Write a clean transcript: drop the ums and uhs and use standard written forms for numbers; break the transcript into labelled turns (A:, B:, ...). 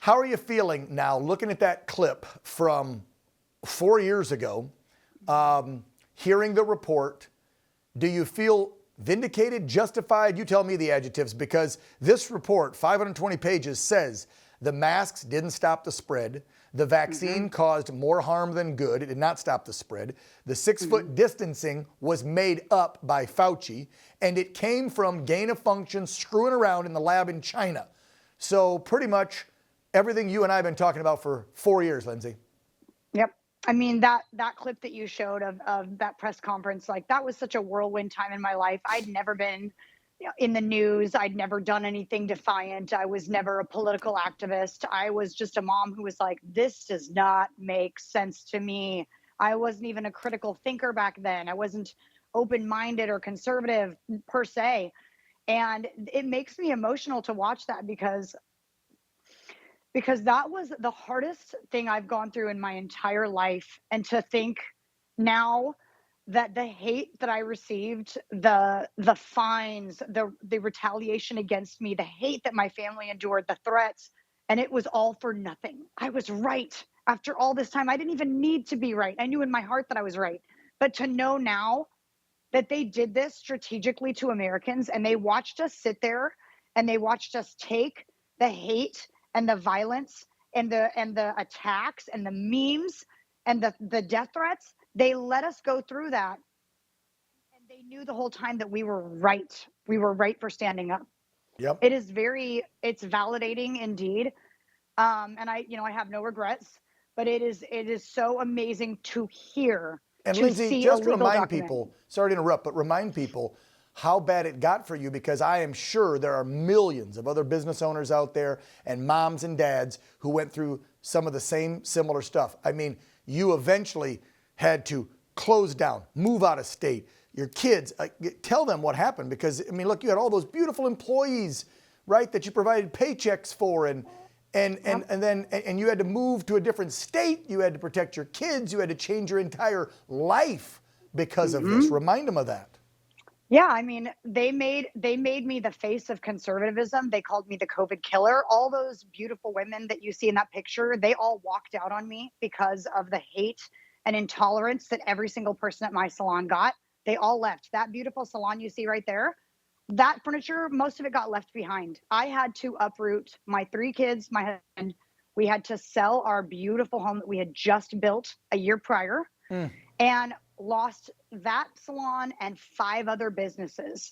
A: How are you feeling now looking at that clip from 4 years ago, hearing the report? Do you feel vindicated, justified? You tell me the adjectives, because this report, 520 pages, says the masks didn't stop the spread. The vaccine caused more harm than good. It did not stop the spread. The 6-foot distancing was made up by Fauci, and it came from gain of function screwing around in the lab in China. So pretty much everything you and I have been talking about for 4 years, Lindsey.
B: Yep. I mean, that clip that you showed of that press conference, like, that was such a whirlwind time in my life. I'd never been in the news. I'd never done anything defiant. I was never a political activist. I was just a mom who was like, this does not make sense to me. I wasn't even a critical thinker back then. I wasn't open-minded or conservative per se. And it makes me emotional to watch that because that was the hardest thing I've gone through in my entire life. And to think now that the hate that I received, the fines, the retaliation against me, the hate that my family endured, the threats, and it was all for nothing. I was right. After all this time, I didn't even need to be right. I knew in my heart that I was right. But to know now that they did this strategically to Americans, and they watched us sit there and they watched us take the hate and the violence and the attacks and the memes and the death threats, they let us go through that. And they knew the whole time that we were right. We were right for standing up.
A: Yep.
B: It's validating indeed. And I have no regrets, but it is so amazing to hear.
A: And
B: to
A: Lindsey,
B: see
A: just
B: a legal
A: remind
B: document.
A: people, sorry to interrupt, but remind people how bad it got for you, because I am sure there are millions of other business owners out there and moms and dads who went through some of the same similar stuff. I mean, you eventually had to close down, move out of state. Your kids, tell them what happened, because I mean, look, you had all those beautiful employees, right, that you provided paychecks for, and then you had to move to a different state. You had to protect your kids. You had to change your entire life because of this. Remind them of that.
B: Yeah, I mean, they made me the face of conservatism. They called me the COVID killer. All those beautiful women that you see in that picture, they all walked out on me because of the hate and intolerance that every single person at my salon got. They all left. That beautiful salon you see right there, that furniture, most of it got left behind. I had to uproot my 3 kids, my husband. We had to sell our beautiful home that we had just built a year prior, and lost that salon and 5 other businesses.